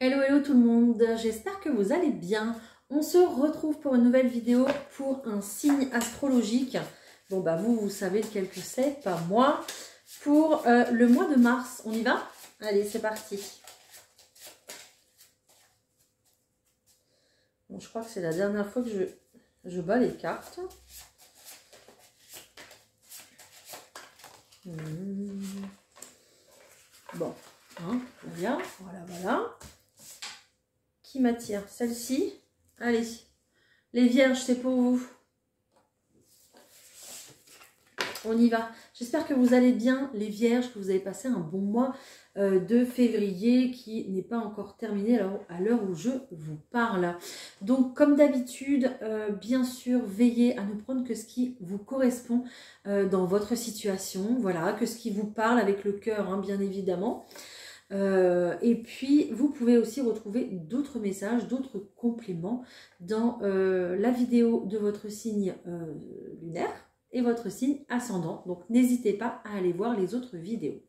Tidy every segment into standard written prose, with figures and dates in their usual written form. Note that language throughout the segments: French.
Hello, hello tout le monde, j'espère que vous allez bien. On se retrouve pour une nouvelle vidéo pour un signe astrologique. Bon bah vous savez lequel que c'est, pas moi. Pour le mois de mars, on y va? Allez, c'est parti. Bon, je crois que c'est la dernière fois que je bats les cartes. Bon, hein, voilà, voilà. Qui m'attire? Celle-ci. Allez, les vierges, c'est pour vous. On y va. J'espère que vous allez bien, les vierges, que vous avez passé un bon mois de février qui n'est pas encore terminé à l'heure où je vous parle. Donc, comme d'habitude, bien sûr, veillez à ne prendre que ce qui vous correspond dans votre situation. Voilà, que ce qui vous parle avec le cœur, hein, bien évidemment. Et puis, vous pouvez aussi retrouver d'autres messages, d'autres compléments dans la vidéo de votre signe lunaire et votre signe ascendant. Donc, n'hésitez pas à aller voir les autres vidéos.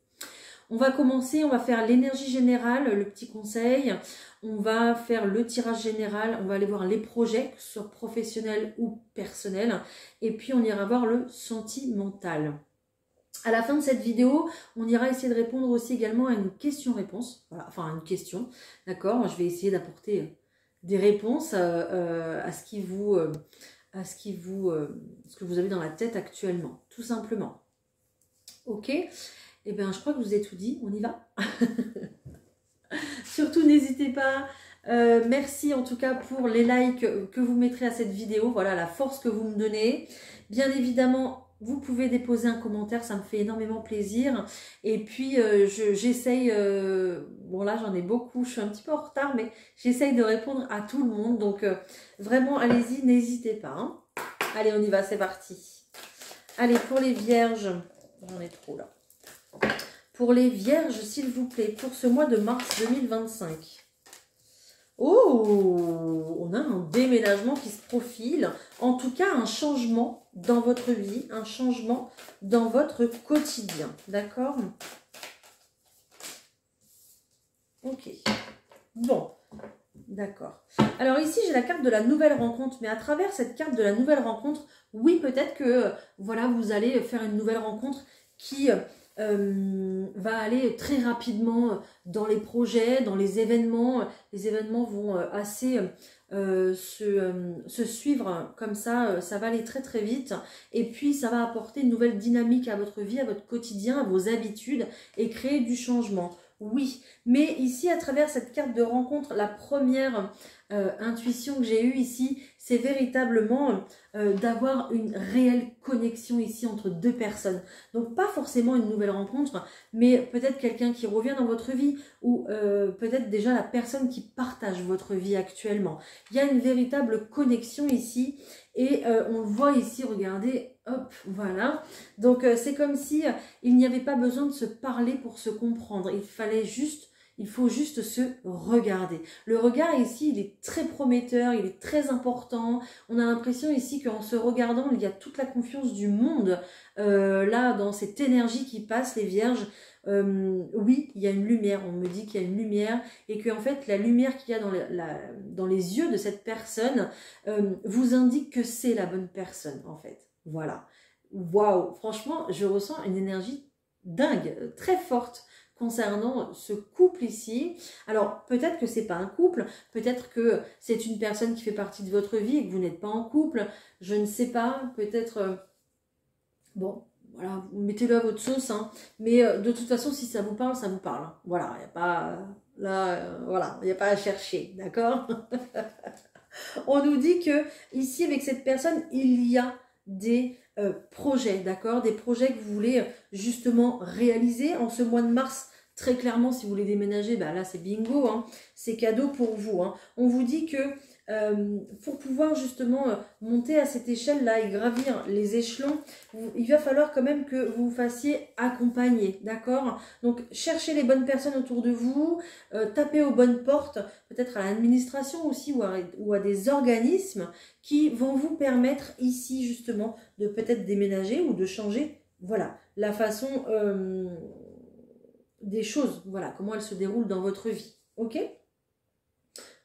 On va commencer, on va faire l'énergie générale, le petit conseil. On va faire le tirage général, on va aller voir les projets, que ce soit professionnels ou personnels. Et puis, on ira voir le sentimental. À la fin de cette vidéo, on ira essayer de répondre aussi également à une question-réponse. Voilà, enfin, une question, d'accord? Je vais essayer d'apporter des réponses à ce que vous avez dans la tête actuellement, tout simplement. Ok? Eh bien, je crois que je vous ai tout dit, on y va. Surtout, n'hésitez pas. Merci en tout cas pour les likes que vous mettrez à cette vidéo. Voilà, la force que vous me donnez. Bien évidemment, vous pouvez déposer un commentaire, ça me fait énormément plaisir. Et puis, j'essaye, bon là j'en ai beaucoup, je suis un petit peu en retard, mais j'essaye de répondre à tout le monde. Donc, vraiment, allez-y, n'hésitez pas. Hein. Allez, on y va, c'est parti. Allez, pour les vierges, j'en ai trop là. Pour les vierges, s'il vous plaît, pour ce mois de mars 2025. Oh, on a un déménagement qui se profile. En tout cas, un changement dans votre vie, un changement dans votre quotidien. D'accord? Ok. Bon, d'accord. Alors ici, j'ai la carte de la nouvelle rencontre. Mais à travers cette carte de la nouvelle rencontre, oui, peut-être que voilà, vous allez faire une nouvelle rencontre qui va aller très rapidement dans les projets, dans les événements. Les événements vont assez se suivre comme ça va aller très très vite. Et puis ça va apporter une nouvelle dynamique à votre vie, à votre quotidien, à vos habitudes et créer du changement. Oui, mais ici à travers cette carte de rencontre, la première intuition que j'ai eue ici, c'est véritablement d'avoir une réelle connexion ici entre deux personnes. Donc pas forcément une nouvelle rencontre, mais peut-être quelqu'un qui revient dans votre vie ou peut-être déjà la personne qui partage votre vie actuellement. Il y a une véritable connexion ici et on le voit ici, regardez, hop, voilà. Donc c'est comme si il n'y avait pas besoin de se parler pour se comprendre. Il faut juste se regarder. Le regard ici, il est très prometteur, il est très important. On a l'impression ici qu'en se regardant, il y a toute la confiance du monde. Là, dans cette énergie qui passe, les vierges, oui, il y a une lumière. On me dit qu'il y a une lumière et que en fait, la lumière qu'il y a dans les yeux de cette personne vous indique que c'est la bonne personne, en fait. Voilà. Waouh! Franchement, je ressens une énergie dingue, très forte concernant ce couple ici. Alors, peut-être que c'est pas un couple, peut-être que c'est une personne qui fait partie de votre vie et que vous n'êtes pas en couple, je ne sais pas, peut-être... bon, voilà, mettez-le à votre sauce, hein. Mais de toute façon, si ça vous parle, ça vous parle. Hein. Voilà, il n'y a pas... là, voilà, il n'y a pas à chercher, d'accord? On nous dit que ici, avec cette personne, il y a des projets, d'accord? Des projets que vous voulez justement réaliser en ce mois de mars. Très clairement, si vous voulez déménager, bah là c'est bingo, hein, c'est cadeau pour vous. Hein. On vous dit que pour pouvoir justement monter à cette échelle-là et gravir les échelons, il va falloir quand même que vous vous fassiez accompagner, d'accord? Donc cherchez les bonnes personnes autour de vous, tapez aux bonnes portes, peut-être à l'administration aussi ou à des organismes qui vont vous permettre ici justement de peut-être déménager ou de changer, voilà, la façon... des choses, voilà, comment elles se déroulent dans votre vie, ok?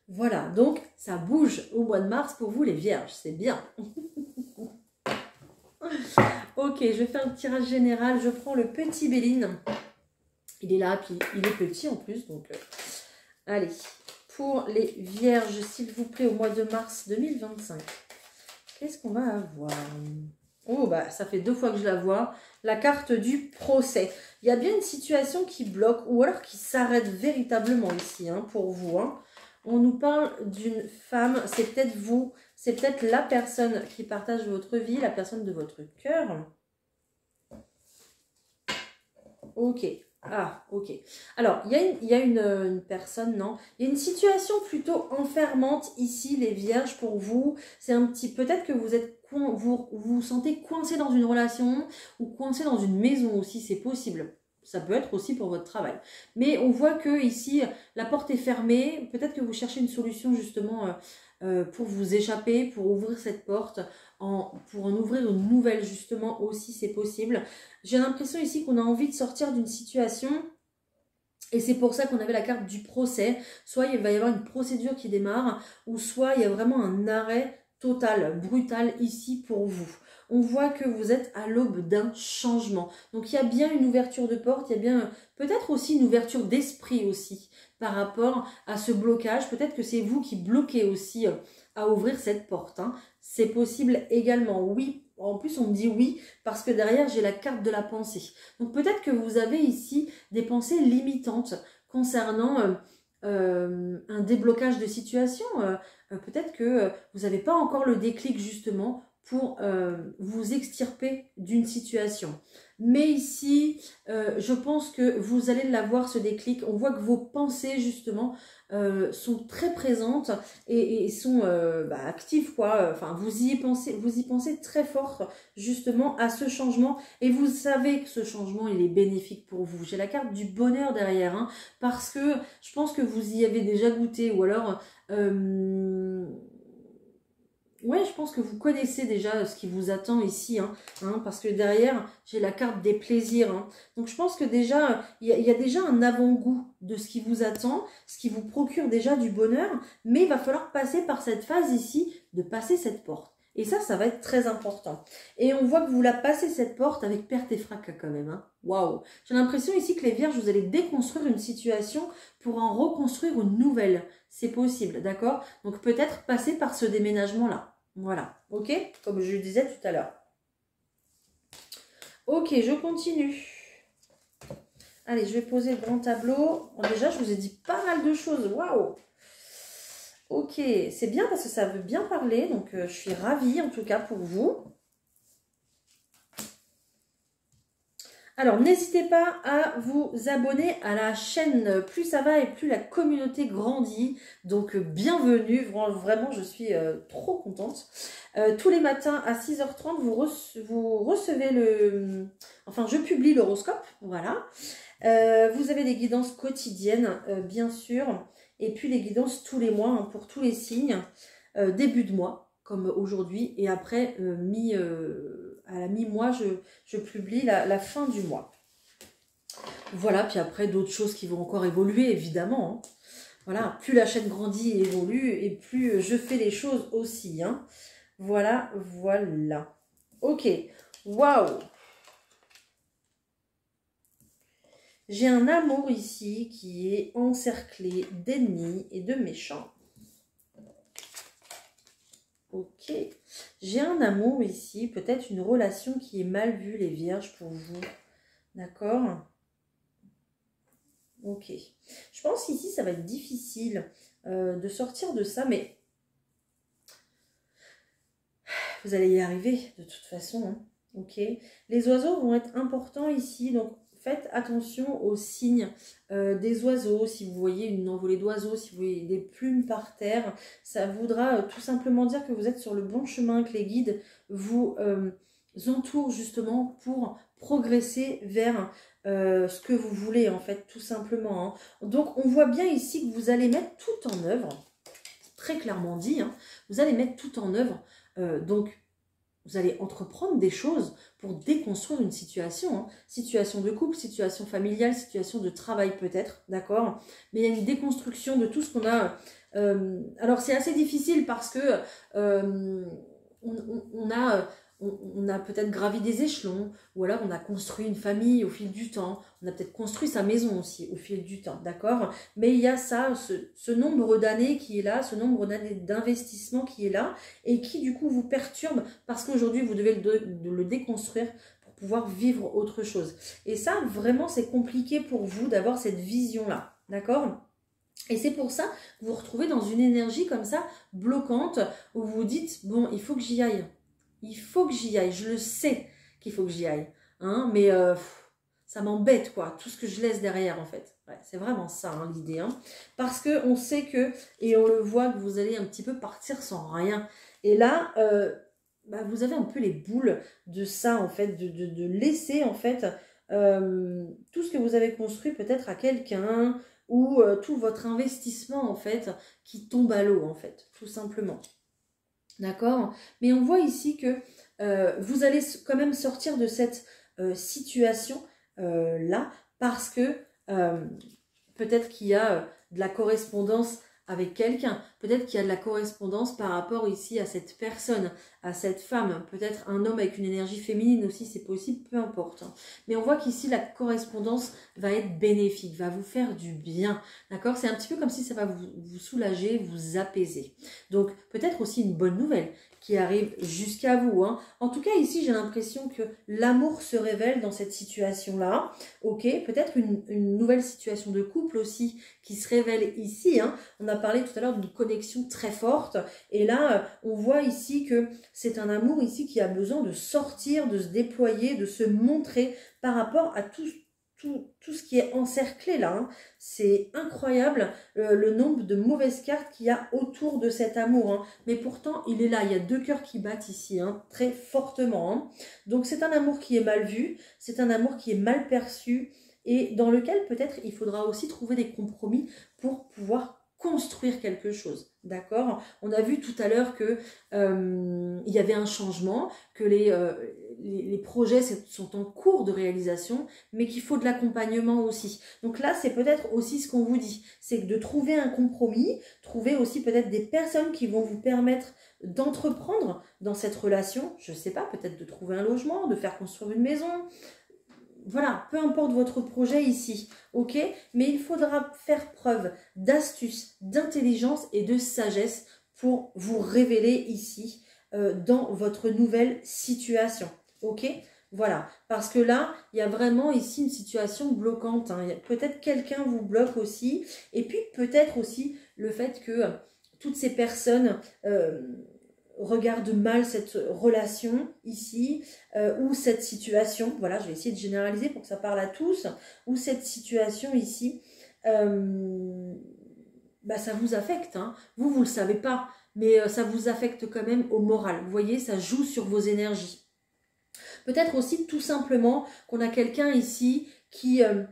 Voilà, donc ça bouge au mois de mars pour vous les vierges, c'est bien. Ok, je vais faire un tirage général, je prends le petit Béline. Il est là, puis il est petit en plus, donc allez. Pour les vierges, s'il vous plaît, au mois de mars 2025, qu'est-ce qu'on va avoir? Oh, bah, ça fait 2 fois que je la vois. La carte du procès. Il y a bien une situation qui bloque, ou alors qui s'arrête véritablement ici, hein, pour vous, hein. On nous parle d'une femme, c'est peut-être vous, c'est peut-être la personne qui partage votre vie, la personne de votre cœur. Ok. Ah, ok. Alors, il y a une personne, non? Il y a une situation plutôt enfermante ici, les vierges, pour vous. C'est un petit... Peut-être que vous êtes vous sentez coincé dans une relation ou coincé dans une maison aussi, c'est possible. Ça peut être aussi pour votre travail. Mais on voit que ici, la porte est fermée. Peut-être que vous cherchez une solution justement pour vous échapper, pour ouvrir cette porte, pour en ouvrir une nouvelle justement aussi, c'est possible. J'ai l'impression ici qu'on a envie de sortir d'une situation et c'est pour ça qu'on avait la carte du procès. Soit il va y avoir une procédure qui démarre ou soit il y a vraiment un arrêt total, brutal ici pour vous. On voit que vous êtes à l'aube d'un changement. Donc il y a bien une ouverture de porte, il y a bien peut-être aussi une ouverture d'esprit aussi par rapport à ce blocage. Peut-être que c'est vous qui bloquez aussi à ouvrir cette porte, hein. C'est possible également, oui. En plus, on me dit oui parce que derrière, j'ai la carte de la pensée. Donc peut-être que vous avez ici des pensées limitantes concernant un déblocage de situation. Peut-être que vous n'avez pas encore le déclic justement pour vous extirper d'une situation. Mais ici, je pense que vous allez l'avoir ce déclic. On voit que vos pensées justement sont très présentes et sont actives, quoi. Enfin, vous y pensez très fort justement à ce changement et vous savez que ce changement il est bénéfique pour vous. J'ai la carte du bonheur derrière, hein, parce que je pense que vous y avez déjà goûté ou alors ouais, je pense que vous connaissez déjà ce qui vous attend ici, hein, parce que derrière, j'ai la carte des plaisirs. Hein. Donc, je pense que déjà, il y a déjà un avant-goût de ce qui vous attend, ce qui vous procure déjà du bonheur, mais il va falloir passer par cette phase ici, de passer cette porte. Et ça va être très important. Et on voit que vous la passez cette porte avec perte et fracas quand même. Hein. Waouh! J'ai l'impression ici que les vierges, vous allez déconstruire une situation pour en reconstruire une nouvelle. C'est possible, d'accord? Donc peut-être passer par ce déménagement-là. Voilà, ok? Comme je le disais tout à l'heure. Ok, je continue. Allez, je vais poser le grand tableau. Bon, déjà, je vous ai dit pas mal de choses. Waouh! Ok, c'est bien parce que ça veut bien parler. Donc, je suis ravie en tout cas pour vous. Alors, n'hésitez pas à vous abonner à la chaîne. Plus ça va et plus la communauté grandit. Donc, bienvenue. Vraiment, je suis trop contente. Tous les matins à 6h30, vous recevez le... Enfin, je publie l'horoscope. Voilà. Vous avez des guidances quotidiennes, bien sûr. Et puis, les guidances tous les mois, hein, pour tous les signes. Début de mois, comme aujourd'hui. Et après, à la mi-mois, je publie la fin du mois. Voilà, puis après d'autres choses qui vont encore évoluer, évidemment. Hein. Voilà, plus la chaîne grandit et évolue, et plus je fais les choses aussi. Hein. Voilà, voilà. Ok, waouh! J'ai un amour ici qui est encerclé d'ennemis et de méchants. Ok. J'ai un amour ici, peut-être une relation qui est mal vue, les vierges, pour vous. D'accord? Ok. Je pense ici, ça va être difficile de sortir de ça, mais vous allez y arriver de toute façon. Hein. Ok. Les oiseaux vont être importants ici, donc faites attention aux signes des oiseaux. Si vous voyez une envolée d'oiseaux, si vous voyez des plumes par terre, ça voudra tout simplement dire que vous êtes sur le bon chemin, que les guides vous entourent justement pour progresser vers ce que vous voulez en fait, tout simplement. Hein. Donc on voit bien ici que vous allez mettre tout en œuvre, très clairement dit, hein, vous allez mettre tout en œuvre. Donc vous allez entreprendre des choses pour déconstruire une situation. Hein. Situation de couple, situation familiale, situation de travail peut-être, d'accord? Mais il y a une déconstruction de tout ce qu'on a. Alors c'est assez difficile parce que on a peut-être gravi des échelons, ou alors on a construit une famille au fil du temps, on a peut-être construit sa maison aussi au fil du temps, d'accord? Mais il y a ça, ce nombre d'années qui est là, ce nombre d'années d'investissement qui est là, et qui du coup vous perturbe, parce qu'aujourd'hui vous devez le déconstruire pour pouvoir vivre autre chose. Et ça, vraiment, c'est compliqué pour vous d'avoir cette vision-là, d'accord? Et c'est pour ça que vous vous retrouvez dans une énergie comme ça, bloquante, où vous vous dites, bon, il faut que j'y aille. Il faut que j'y aille, je le sais qu'il faut que j'y aille. Hein, mais ça m'embête, quoi, tout ce que je laisse derrière, en fait. Ouais, c'est vraiment ça, hein, l'idée. Hein. Parce qu'on sait que, et on le voit, que vous allez un petit peu partir sans rien. Et là, vous avez un peu les boules de ça, en fait, de laisser, en fait, tout ce que vous avez construit peut-être à quelqu'un, ou tout votre investissement, en fait, qui tombe à l'eau, en fait, tout simplement. D'accord? Mais on voit ici que vous allez quand même sortir de cette situation là, parce que peut-être qu'il y a de la correspondance avec quelqu'un, peut-être qu'il y a de la correspondance par rapport ici à cette personne, à cette femme, peut-être un homme avec une énergie féminine aussi, c'est possible, peu importe. Mais on voit qu'ici, la correspondance va être bénéfique, va vous faire du bien, d'accord? C'est un petit peu comme si ça va vous soulager, vous apaiser. Donc, peut-être aussi une bonne nouvelle qui arrive jusqu'à vous. Hein. En tout cas, ici, j'ai l'impression que l'amour se révèle dans cette situation-là. Ok, peut-être une nouvelle situation de couple aussi qui se révèle ici. Hein. On a parlé tout à l'heure d'une connexion très forte. Et là, on voit ici que c'est un amour ici qui a besoin de sortir, de se déployer, de se montrer par rapport à tout ce qui est encerclé là. Hein. C'est incroyable le nombre de mauvaises cartes qu'il y a autour de cet amour. Hein. Mais pourtant, il est là. Il y a deux cœurs qui battent ici, hein, très fortement. Hein. Donc, c'est un amour qui est mal vu. C'est un amour qui est mal perçu. Et dans lequel, peut-être, il faudra aussi trouver des compromis pour pouvoir construire quelque chose. D'accord? On a vu tout à l'heure que il y avait un changement, que les projets sont en cours de réalisation, mais qu'il faut de l'accompagnement aussi. Donc là, c'est peut-être aussi ce qu'on vous dit, c'est de trouver un compromis, trouver aussi peut-être des personnes qui vont vous permettre d'entreprendre dans cette relation, je ne sais pas, peut-être de trouver un logement, de faire construire une maison, voilà, peu importe votre projet ici, ok? Mais il faudra faire preuve d'astuce, d'intelligence et de sagesse pour vous révéler ici dans votre nouvelle situation, ok? Voilà, parce que là, il y a vraiment ici une situation bloquante. Hein. Peut-être quelqu'un vous bloque aussi, et puis peut-être aussi le fait que toutes ces personnes regarde mal cette relation ici, ou cette situation, voilà, je vais essayer de généraliser pour que ça parle à tous, ou cette situation ici, ça vous affecte, hein. Vous ne le savez pas, mais ça vous affecte quand même au moral, vous voyez, ça joue sur vos énergies. Peut-être aussi tout simplement qu'on a quelqu'un ici qui a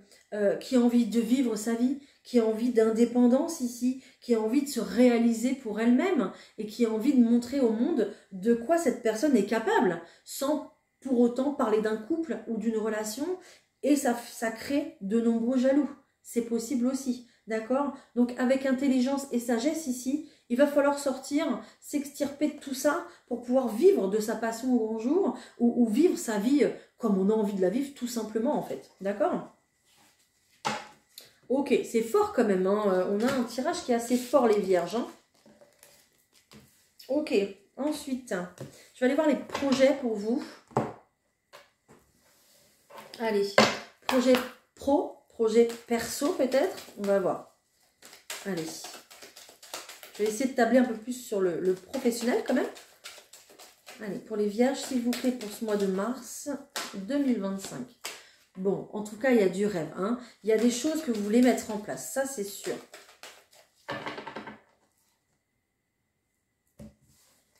envie de vivre sa vie, qui a envie d'indépendance ici, qui a envie de se réaliser pour elle-même et qui a envie de montrer au monde de quoi cette personne est capable, sans pour autant parler d'un couple ou d'une relation, et ça crée de nombreux jaloux. C'est possible aussi, d'accord? Donc avec intelligence et sagesse ici, il va falloir sortir, s'extirper de tout ça pour pouvoir vivre de sa passion au grand jour, ou vivre sa vie comme on a envie de la vivre tout simplement en fait, d'accord? Ok, c'est fort quand même, hein. On a un tirage qui est assez fort les vierges. Hein. Ok, ensuite, je vais aller voir les projets pour vous. Allez, projet pro, projet perso peut-être, on va voir. Allez, je vais essayer de tabler un peu plus sur le professionnel quand même. Allez, pour les vierges, s'il vous plaît, pour ce mois de mars 2025. Bon, en tout cas, il y a du rêve. Hein. Il y a des choses que vous voulez mettre en place. Ça, c'est sûr.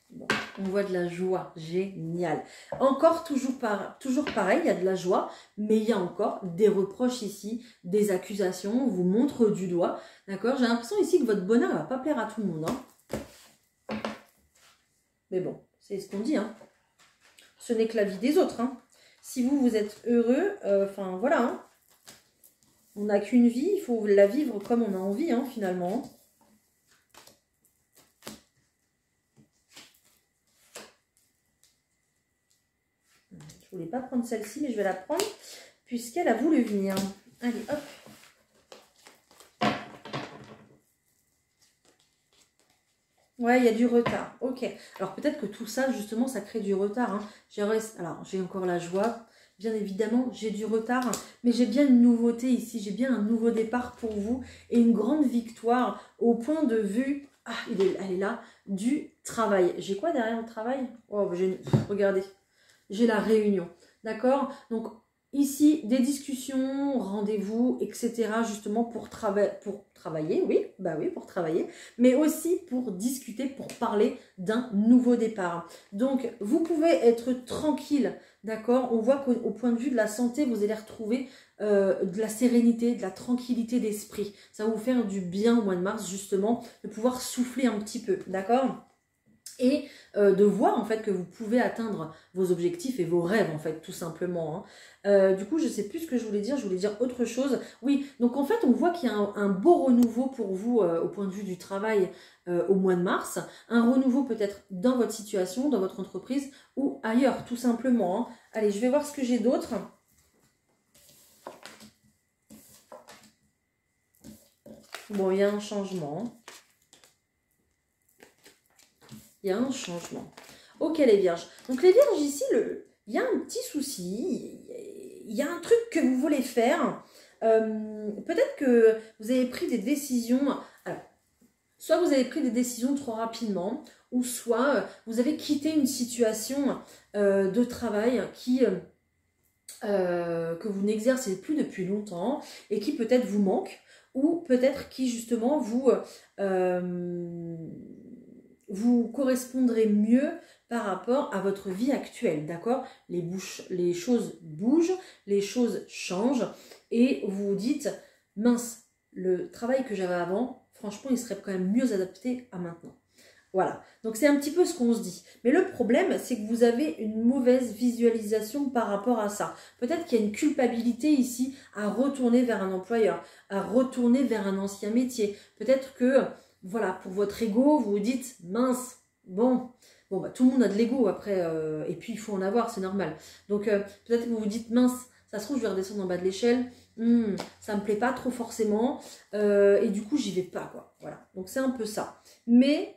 Bon, on voit de la joie. Génial. Encore, toujours pareil, il y a de la joie. Mais il y a encore des reproches ici, des accusations. On vous montre du doigt. D'accord? J'ai l'impression ici que votre bonheur ne va pas plaire à tout le monde. Hein. Mais bon, c'est ce qu'on dit. Hein. ce n'est que la vie des autres. Hein. Si vous, vous êtes heureux, enfin voilà, hein. On n'a qu'une vie, il faut la vivre comme on a envie, hein, finalement. Je ne voulais pas prendre celle-ci, mais je vais la prendre puisqu'elle a voulu venir. Allez, hop. Ouais, il y a du retard. Ok. Alors peut-être que tout ça, justement, ça crée du retard. Hein. Alors, j'ai encore la joie. Bien évidemment, j'ai du retard, mais j'ai bien une nouveauté ici. J'ai bien un nouveau départ pour vous et une grande victoire au point de vue, elle est là, du travail. J'ai quoi derrière le travail? Oh, regardez, j'ai la réunion. D'accord? Donc, ici, des discussions, rendez-vous, etc. justement pour travailler, oui, bah oui, pour travailler, mais aussi pour discuter, pour parler d'un nouveau départ. Donc, vous pouvez être tranquille, d'accord? On voit qu'au point de vue de la santé, vous allez retrouver de la sérénité, de la tranquillité d'esprit. Ça va vous faire du bien au mois de mars, justement, de pouvoir souffler un petit peu, d'accord? Et de voir en fait que vous pouvez atteindre vos objectifs et vos rêves en fait tout simplement. Hein. Du coup je sais plus ce que je voulais dire autre chose. Oui, donc en fait on voit qu'il y a un beau renouveau pour vous au point de vue du travail au mois de mars. Un renouveau peut-être dans votre situation, dans votre entreprise ou ailleurs tout simplement. Hein. Allez, je vais voir ce que j'ai d'autre. Bon, il y a un changement. Il y a un changement. Ok les vierges. Donc les vierges ici, il y a un petit souci. Il y a un truc que vous voulez faire. Peut-être que vous avez pris des décisions. Alors, soit vous avez pris des décisions trop rapidement, ou soit vous avez quitté une situation de travail que vous n'exercez plus depuis longtemps et qui peut-être vous manque, ou peut-être qui justement vous correspondrez mieux par rapport à votre vie actuelle, d'accord? Les choses bougent, les choses changent, et vous vous dites, mince, le travail que j'avais avant, franchement, il serait quand même mieux adapté à maintenant. Voilà, donc c'est un petit peu ce qu'on se dit. Mais le problème, c'est que vous avez une mauvaise visualisation par rapport à ça. Peut-être qu'il y a une culpabilité ici à retourner vers un employeur, à retourner vers un ancien métier. Peut-être que... Voilà, pour votre ego, vous vous dites, mince, bon bah, tout le monde a de l'ego après, et puis il faut en avoir, c'est normal. Donc peut-être que vous vous dites, mince, ça se trouve, je vais redescendre en bas de l'échelle, ça me plaît pas trop forcément, et du coup, j'y vais pas, quoi. Voilà, donc c'est un peu ça. Mais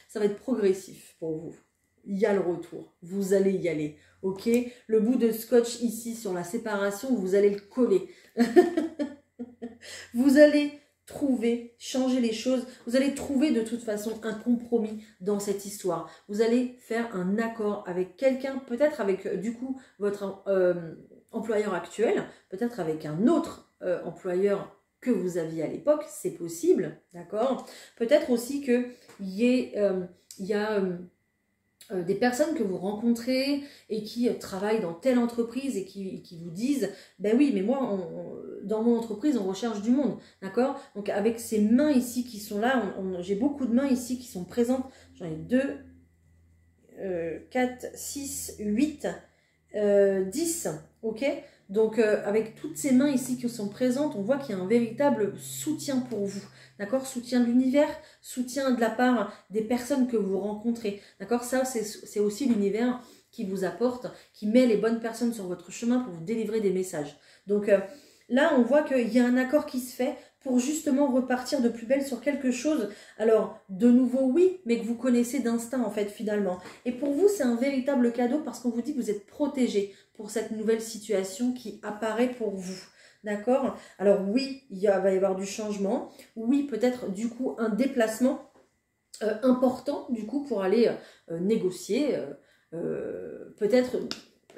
ça va être progressif pour vous. Il y a le retour, vous allez y aller, ok? Le bout de scotch ici sur la séparation, vous allez le coller. Vous allez changer les choses, vous allez trouver de toute façon un compromis dans cette histoire. Vous allez faire un accord avec quelqu'un, peut-être avec du coup votre employeur actuel, peut-être avec un autre employeur que vous aviez à l'époque, c'est possible, d'accord? Peut-être aussi qu'il y a des personnes que vous rencontrez et qui travaillent dans telle entreprise et qui vous disent « Ben oui, mais moi, dans mon entreprise, on recherche du monde. » D'accord? Donc, avec ces mains ici qui sont là, j'ai beaucoup de mains ici qui sont présentes. J'en ai 2, 4, 6, 8, 10. Ok? Donc, avec toutes ces mains ici qui sont présentes, on voit qu'il y a un véritable soutien pour vous. D'accord? Soutien de l'univers, soutien de la part des personnes que vous rencontrez. D'accord? Ça, c'est aussi l'univers qui vous apporte, qui met les bonnes personnes sur votre chemin pour vous délivrer des messages. Donc, là, on voit qu'il y a un accord qui se fait pour justement repartir de plus belle sur quelque chose. Alors, de nouveau, oui, mais que vous connaissez d'instinct, en fait, finalement. Et pour vous, c'est un véritable cadeau parce qu'on vous dit que vous êtes protégé pour cette nouvelle situation qui apparaît pour vous. D'accord? Alors oui, va y avoir du changement. Oui, peut-être du coup un déplacement important du coup pour aller négocier. Peut-être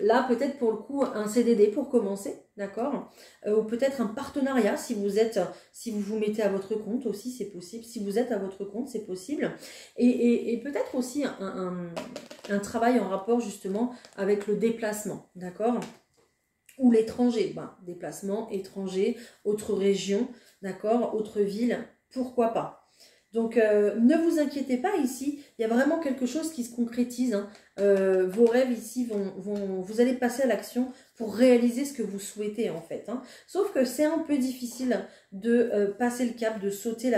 là, peut-être pour le coup un CDD pour commencer, d'accord? Ou peut-être un partenariat si vous vous mettez à votre compte aussi, c'est possible. Si vous êtes à votre compte, c'est possible. Et peut-être aussi un travail en rapport justement avec le déplacement, d'accord? Ou l'étranger, déplacement, étranger, autre région, d'accord, autre ville, pourquoi pas. Donc, ne vous inquiétez pas ici, il y a vraiment quelque chose qui se concrétise. Hein. Vos rêves ici vous allez passer à l'action pour réaliser ce que vous souhaitez en fait. Hein. Sauf que c'est un peu difficile de passer le cap, de sauter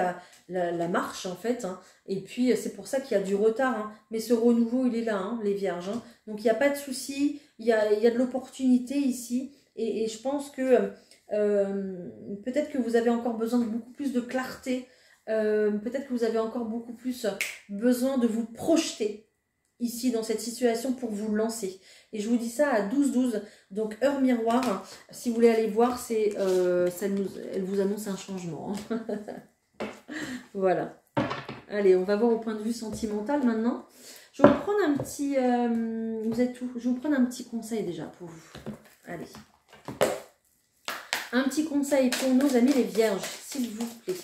la marche en fait. Hein. Et puis, c'est pour ça qu'il y a du retard. Hein. Mais ce renouveau, il est là, hein, les vierges. Hein. Donc, il n'y a pas de souci, il y a de l'opportunité ici. Et je pense que peut-être que vous avez encore besoin de beaucoup plus de clarté. Peut-être que vous avez encore beaucoup plus besoin de vous projeter ici dans cette situation pour vous lancer. Et je vous dis ça à 12-12, donc heure miroir. Si vous voulez aller voir, elle vous annonce un changement. Voilà. Allez, on va voir au point de vue sentimental maintenant. Je vais vous prendre un petit... vous êtes où? Je vais vous prendre un petit conseil déjà pour vous. Allez. Un petit conseil pour nos amis les vierges, s'il vous plaît.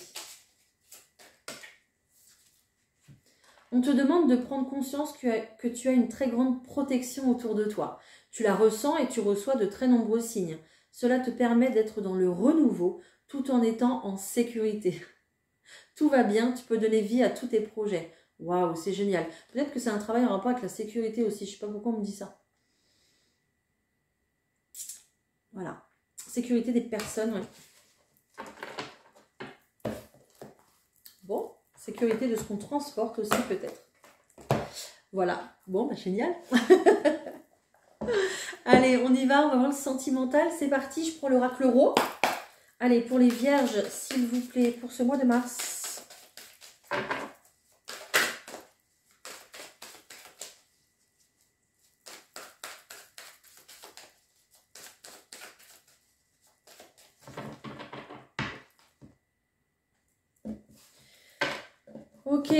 On te demande de prendre conscience que tu as une très grande protection autour de toi. Tu la ressens et tu reçois de très nombreux signes. Cela te permet d'être dans le renouveau tout en étant en sécurité. Tout va bien, tu peux donner vie à tous tes projets. Waouh, c'est génial. Peut-être que c'est un travail en rapport avec la sécurité aussi. Je ne sais pas pourquoi on me dit ça. Voilà. Sécurité des personnes, oui. Bon. Sécurité de ce qu'on transporte aussi peut-être. Voilà. Bon, bah, génial. Allez, on y va. On va voir le sentimental. C'est parti. Je prends l'oracle Rho. Allez, pour les vierges, s'il vous plaît, pour ce mois de mars. Ok,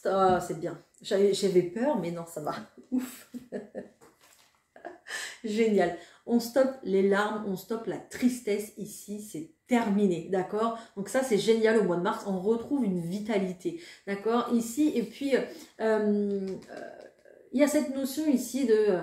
oh, c'est bien. J'avais peur, mais non, ça va. Ouf. Génial. On stoppe les larmes, on stoppe la tristesse ici, c'est terminé, d'accord? Donc ça, c'est génial au mois de mars, on retrouve une vitalité, d'accord? Ici, et puis, il y a cette notion ici de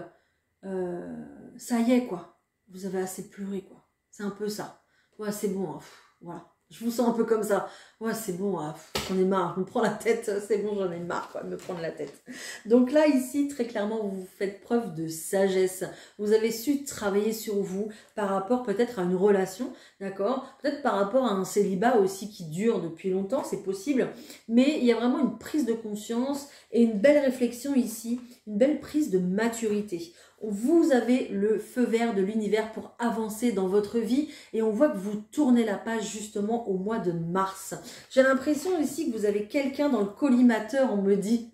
ça y est, quoi. Vous avez assez pleuré, quoi. C'est un peu ça. Ouais, c'est bon, hein. Voilà. Je vous sens un peu comme ça. Ouais, c'est bon, j'en ai marre, je me prends la tête, c'est bon, j'en ai marre quoi, de me prendre la tête. Donc là, ici, très clairement, vous faites preuve de sagesse. Vous avez su travailler sur vous par rapport peut-être à une relation, d'accord? Peut-être par rapport à un célibat aussi qui dure depuis longtemps, c'est possible. Mais il y a vraiment une prise de conscience et une belle réflexion ici, une belle prise de maturité. Vous avez le feu vert de l'univers pour avancer dans votre vie et on voit que vous tournez la page justement au mois de mars. J'ai l'impression ici que vous avez quelqu'un dans le collimateur, on me dit.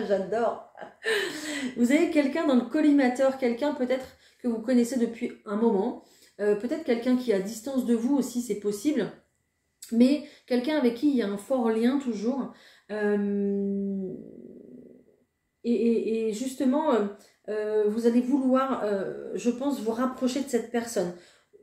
J'adore. Vous avez quelqu'un dans le collimateur, quelqu'un peut-être que vous connaissez depuis un moment, peut-être quelqu'un qui est à distance de vous aussi, c'est possible, mais quelqu'un avec qui il y a un fort lien toujours. Et justement... vous allez vouloir, je pense, vous rapprocher de cette personne.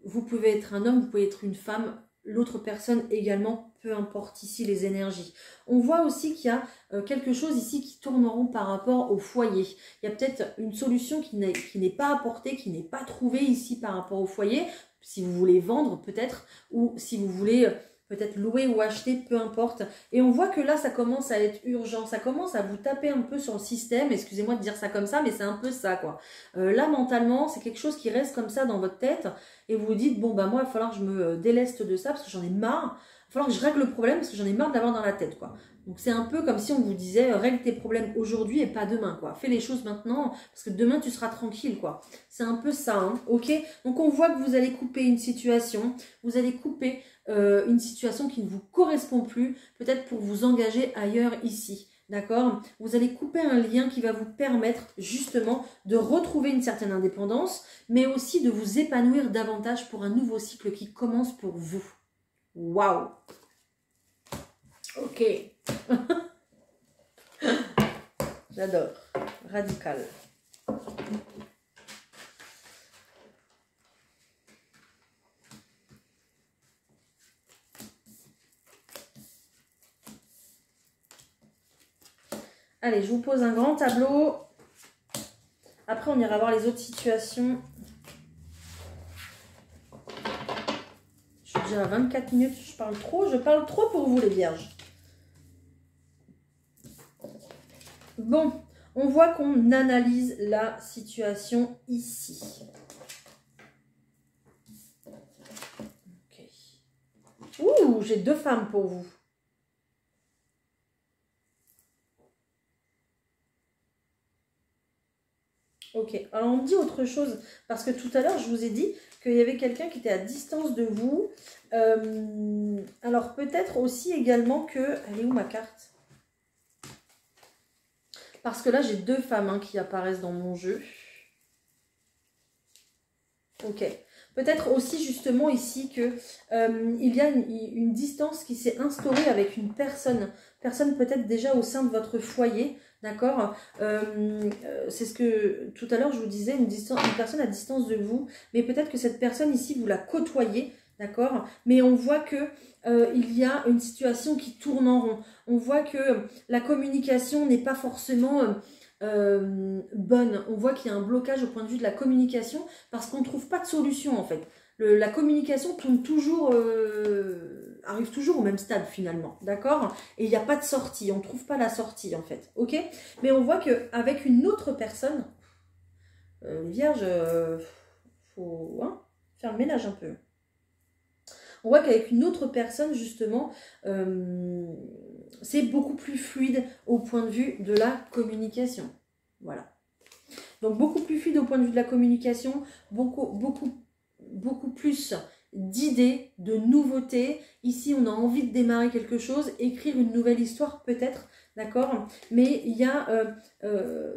Vous pouvez être un homme, vous pouvez être une femme, l'autre personne également, peu importe ici les énergies. On voit aussi qu'il y a quelque chose ici qui tourne en rond par rapport au foyer. Il y a peut-être une solution qui n'est pas apportée, qui n'est pas trouvée ici par rapport au foyer, si vous voulez vendre peut-être, ou si vous voulez... peut-être louer ou acheter, peu importe. Et on voit que là, ça commence à être urgent. Ça commence à vous taper un peu sur le système. Excusez-moi de dire ça comme ça, mais c'est un peu ça, quoi. Là, mentalement, c'est quelque chose qui reste comme ça dans votre tête. Et vous vous dites, bon, bah moi, il va falloir que je me déleste de ça parce que j'en ai marre. Il va falloir que je règle le problème parce que j'en ai marre d'avoir dans la tête, quoi. Donc, c'est un peu comme si on vous disait, règle tes problèmes aujourd'hui et pas demain, quoi. Fais les choses maintenant parce que demain, tu seras tranquille, quoi. C'est un peu ça, hein, ok? Donc, on voit que vous allez couper une situation. Vous allez couper... une situation qui ne vous correspond plus, peut-être pour vous engager ailleurs ici, d'accord? Vous allez couper un lien qui va vous permettre justement de retrouver une certaine indépendance, mais aussi de vous épanouir davantage pour un nouveau cycle qui commence pour vous. Waouh! Ok. J'adore. Radical. Allez, je vous pose un grand tableau. Après, on ira voir les autres situations. Je suis déjà à 24 minutes. Je parle trop pour vous, les vierges. Bon, on voit qu'on analyse la situation ici. Okay. Ouh, j'ai 2 femmes pour vous. Ok, alors on me dit autre chose, parce que tout à l'heure, je vous ai dit qu'il y avait quelqu'un qui était à distance de vous. Alors peut-être aussi également que... Elle est où ma carte? Parce que là, j'ai 2 femmes hein, qui apparaissent dans mon jeu. Ok. Peut-être aussi justement ici que il y a une distance qui s'est instaurée avec une personne peut-être déjà au sein de votre foyer, d'accord. C'est ce que tout à l'heure je vous disais, une personne à distance de vous, mais peut-être que cette personne ici, vous la côtoyez, d'accord, mais on voit que il y a une situation qui tourne en rond. On voit que la communication n'est pas forcément... bonne. On voit qu'il y a un blocage au point de vue de la communication parce qu'on ne trouve pas de solution en fait. La communication tourne toujours, arrive toujours au même stade finalement, d'accord? Et il n'y a pas de sortie, on ne trouve pas la sortie en fait, ok? Mais on voit qu'avec une autre personne, les vierges, faut hein, faire le ménage un peu. On voit qu'avec une autre personne, justement, c'est beaucoup plus fluide au point de vue de la communication. Voilà. Donc, beaucoup plus fluide au point de vue de la communication, beaucoup plus d'idées, de nouveautés. Ici, on a envie de démarrer quelque chose, écrire une nouvelle histoire peut-être, d'accord? Mais il y a,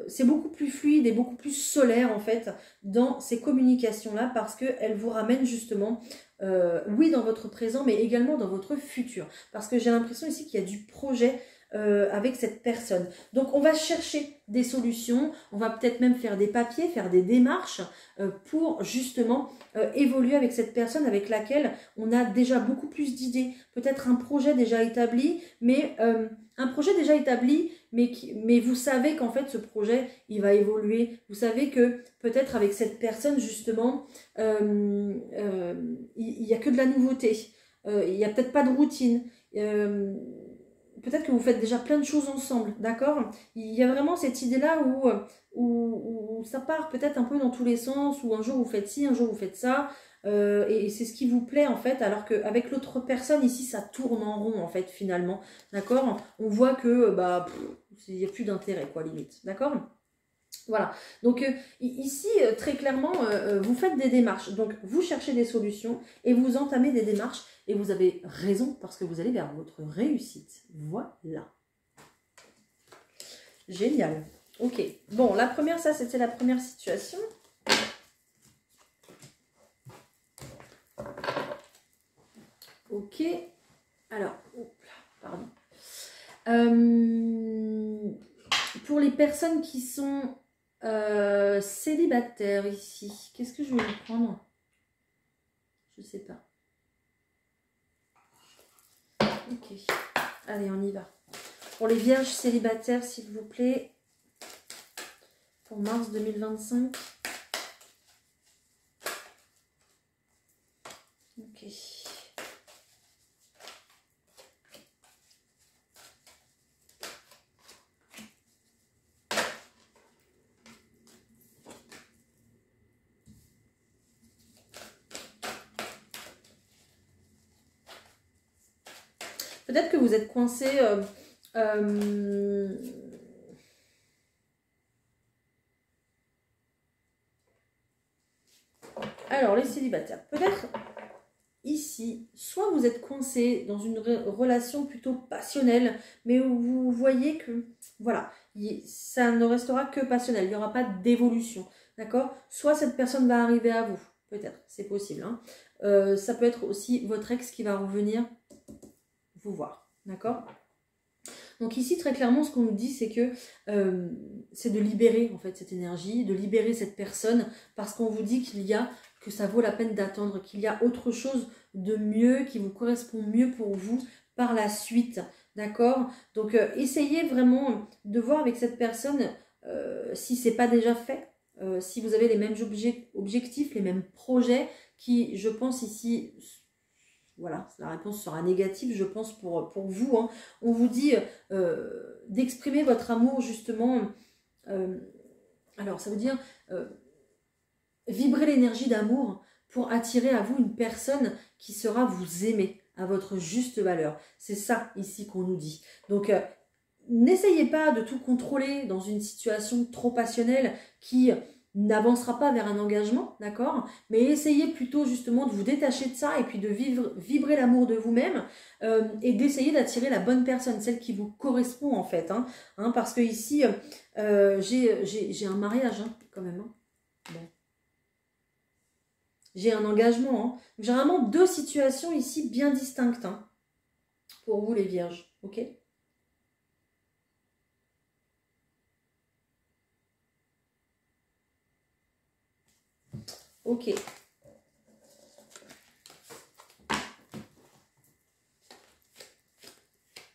c'est beaucoup plus fluide et beaucoup plus solaire en fait dans ces communications-là parce qu'elles vous ramènent justement, oui, dans votre présent, mais également dans votre futur. Parce que j'ai l'impression ici qu'il y a du projet avec cette personne. Donc on va chercher des solutions, on va peut-être même faire des papiers, faire des démarches pour justement évoluer avec cette personne avec laquelle on a déjà beaucoup plus d'idées, peut-être un projet déjà établi, mais mais vous savez qu'en fait ce projet il va évoluer, vous savez que peut-être avec cette personne justement il n'y a que de la nouveauté, il n'y a peut-être pas de routine, peut-être que vous faites déjà plein de choses ensemble, d'accord? Il y a vraiment cette idée-là où ça part peut-être un peu dans tous les sens, où un jour vous faites ci, un jour vous faites ça, et c'est ce qui vous plaît en fait, alors qu'avec l'autre personne ici, ça tourne en rond en fait finalement, d'accord? On voit que bah il n'y a plus d'intérêt quoi limite, d'accord? Voilà, donc ici, très clairement, vous faites des démarches, donc vous cherchez des solutions et vous entamez des démarches et vous avez raison parce que vous allez vers votre réussite. Voilà. Génial. Ok, bon, la première, ça c'était la première situation. Ok, alors, pardon. Pour les personnes qui sont célibataires ici, qu'est-ce que je vais vous prendre? Je sais pas. Ok, allez, on y va. Pour les vierges célibataires, s'il vous plaît, pour mars 2025. Ok. Peut-être que vous êtes coincé. Alors, les célibataires. Peut-être ici, soit vous êtes coincé dans une relation plutôt passionnelle, mais où vous voyez que, voilà, ça ne restera que passionnel. Il n'y aura pas d'évolution. D'accord? Soit cette personne va arriver à vous. Peut-être, c'est possible. Hein. Ça peut être aussi votre ex qui va revenir vous voir. D'accord? Donc ici, très clairement, ce qu'on nous dit, c'est que c'est de libérer en fait cette énergie, de libérer cette personne, parce qu'on vous dit que ça vaut la peine d'attendre, qu'il y a autre chose de mieux, qui vous correspond mieux pour vous par la suite. D'accord? Donc essayez vraiment de voir avec cette personne si c'est pas déjà fait, si vous avez les mêmes objectifs, les mêmes projets qui, je pense ici, voilà, la réponse sera négative, je pense, pour vous. Hein. On vous dit d'exprimer votre amour, justement. Alors, ça veut dire vibrer l'énergie d'amour pour attirer à vous une personne qui sera vous aimer à votre juste valeur. C'est ça, ici, qu'on nous dit. Donc, n'essayez pas de tout contrôler dans une situation trop passionnelle qui n'avancera pas vers un engagement, d'accord? Mais essayez plutôt justement de vous détacher de ça et puis de vibrer l'amour de vous-même et d'essayer d'attirer la bonne personne, celle qui vous correspond en fait. Parce que ici, j'ai un mariage quand même. Bon. J'ai un engagement. J'ai vraiment deux situations ici bien distinctes pour vous les vierges, ok? Ok.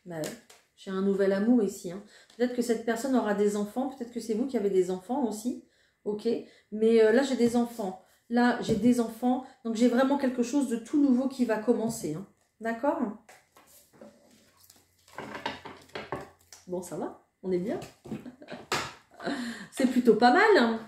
Bah, j'ai un nouvel amour ici. Peut-être que cette personne aura des enfants. Peut-être que c'est vous qui avez des enfants aussi. Ok. Mais là, j'ai des enfants. Là, j'ai des enfants. Donc, j'ai vraiment quelque chose de tout nouveau qui va commencer. D'accord? Bon, ça va. On est bien. C'est plutôt pas mal.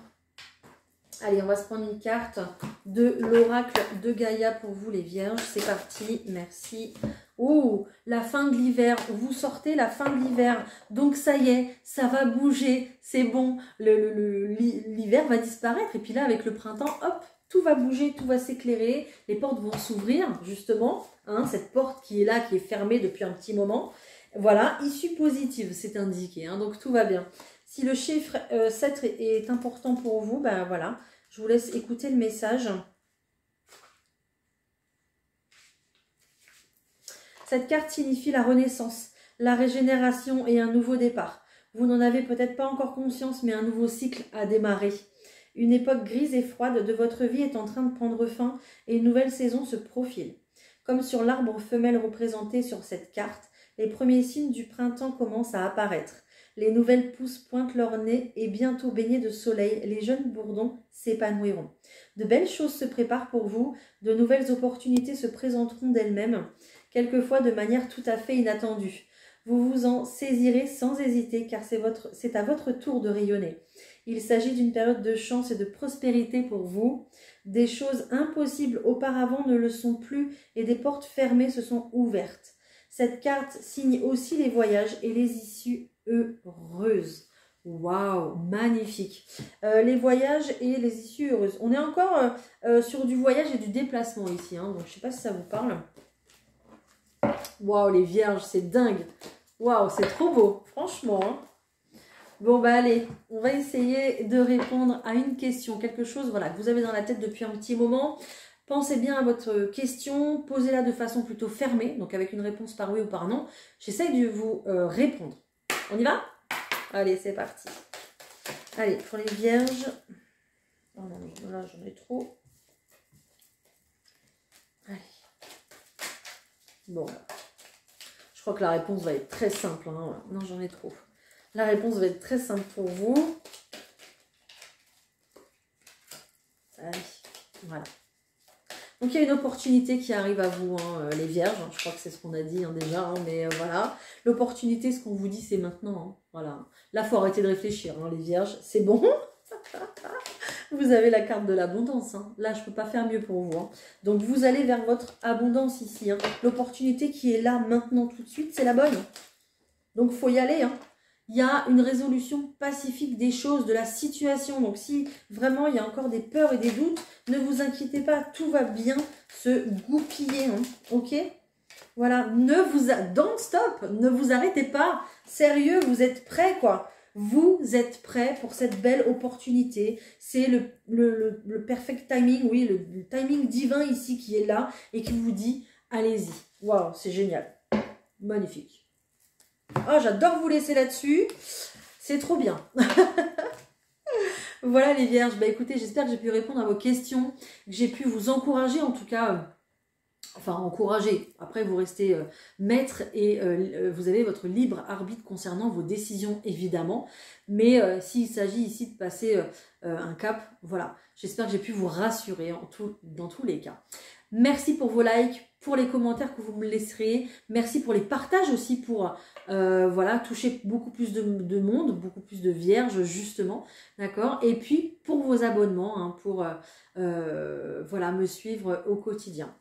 Allez, on va se prendre une carte de l'oracle de Gaïa pour vous les vierges. C'est parti, merci. Oh, la fin de l'hiver, vous sortez la fin de l'hiver. Donc ça y est, ça va bouger, c'est bon. L'hiver va disparaître et puis là avec le printemps, hop, tout va bouger, tout va s'éclairer. Les portes vont s'ouvrir justement. Cette porte qui est là, qui est fermée depuis un petit moment. Voilà, issue positive, c'est indiqué. Donc tout va bien. Si le chiffre 7 est important pour vous, ben voilà, je vous laisse écouter le message. Cette carte signifie la renaissance, la régénération et un nouveau départ. Vous n'en avez peut-être pas encore conscience, mais un nouveau cycle a démarré. Une époque grise et froide de votre vie est en train de prendre fin et une nouvelle saison se profile. Comme sur l'arbre femelle représenté sur cette carte, les premiers signes du printemps commencent à apparaître. Les nouvelles pousses pointent leur nez et bientôt baignés de soleil, les jeunes bourdons s'épanouiront. De belles choses se préparent pour vous, de nouvelles opportunités se présenteront d'elles-mêmes, quelquefois de manière tout à fait inattendue. Vous vous en saisirez sans hésiter car c'est à votre tour de rayonner. Il s'agit d'une période de chance et de prospérité pour vous. Des choses impossibles auparavant ne le sont plus et des portes fermées se sont ouvertes. Cette carte signe aussi les voyages et les issues heureuses. Waouh, magnifique. Les voyages et les issues heureuses. On est encore sur du voyage et du déplacement ici. Donc, je ne sais pas si ça vous parle. Waouh, les vierges, c'est dingue. Waouh, c'est trop beau, franchement. Bon, bah allez, on va essayer de répondre à une question. Quelque chose que vous avez dans la tête depuis un petit moment. Pensez bien à votre question, posez-la de façon plutôt fermée, donc avec une réponse par oui ou par non. J'essaye de vous répondre. On y va? Allez, c'est parti. Allez, pour les vierges. Oh non, là j'en ai trop. Allez. Bon. Je crois que la réponse va être très simple. Non, j'en ai trop. La réponse va être très simple pour vous. Allez, voilà. Donc, il y a une opportunité qui arrive à vous, les vierges. Je crois que c'est ce qu'on a dit déjà, mais voilà. L'opportunité, ce qu'on vous dit, c'est maintenant. Voilà. Là, il faut arrêter de réfléchir, les vierges. C'est bon. Vous avez la carte de l'abondance. Là, je ne peux pas faire mieux pour vous. Donc, vous allez vers votre abondance ici. L'opportunité qui est là, maintenant, tout de suite, c'est la bonne. Donc, il faut y aller. Il y a une résolution pacifique des choses, de la situation. Donc, si vraiment il y a encore des peurs et des doutes, ne vous inquiétez pas, tout va bien se goupiller. Ok? Voilà, don't stop, ne vous arrêtez pas. Sérieux, vous êtes prêts, quoi. Vous êtes prêts pour cette belle opportunité. C'est le perfect timing, oui, le timing divin ici qui est là et qui vous dit, allez-y. Waouh, c'est génial. Magnifique. Oh, j'adore vous laisser là-dessus. C'est trop bien. Voilà les vierges. Bah écoutez, j'espère que j'ai pu répondre à vos questions, que j'ai pu vous encourager en tout cas. Enfin, encourager. Après, vous restez maître et vous avez votre libre arbitre concernant vos décisions, évidemment. Mais s'il s'agit ici de passer un cap, voilà. J'espère que j'ai pu vous rassurer dans tous les cas. Merci pour vos likes, pour les commentaires que vous me laisserez. Merci pour les partages aussi pour voilà, toucher beaucoup plus de monde, beaucoup plus de vierges justement. D'accord. Et puis pour vos abonnements, hein, pour voilà, me suivre au quotidien.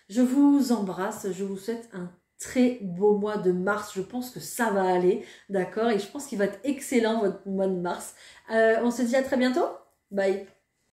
Je vous embrasse, je vous souhaite un très beau mois de mars. Je pense que ça va aller, d'accord. Et je pense qu'il va être excellent votre mois de mars. On se dit à très bientôt. Bye.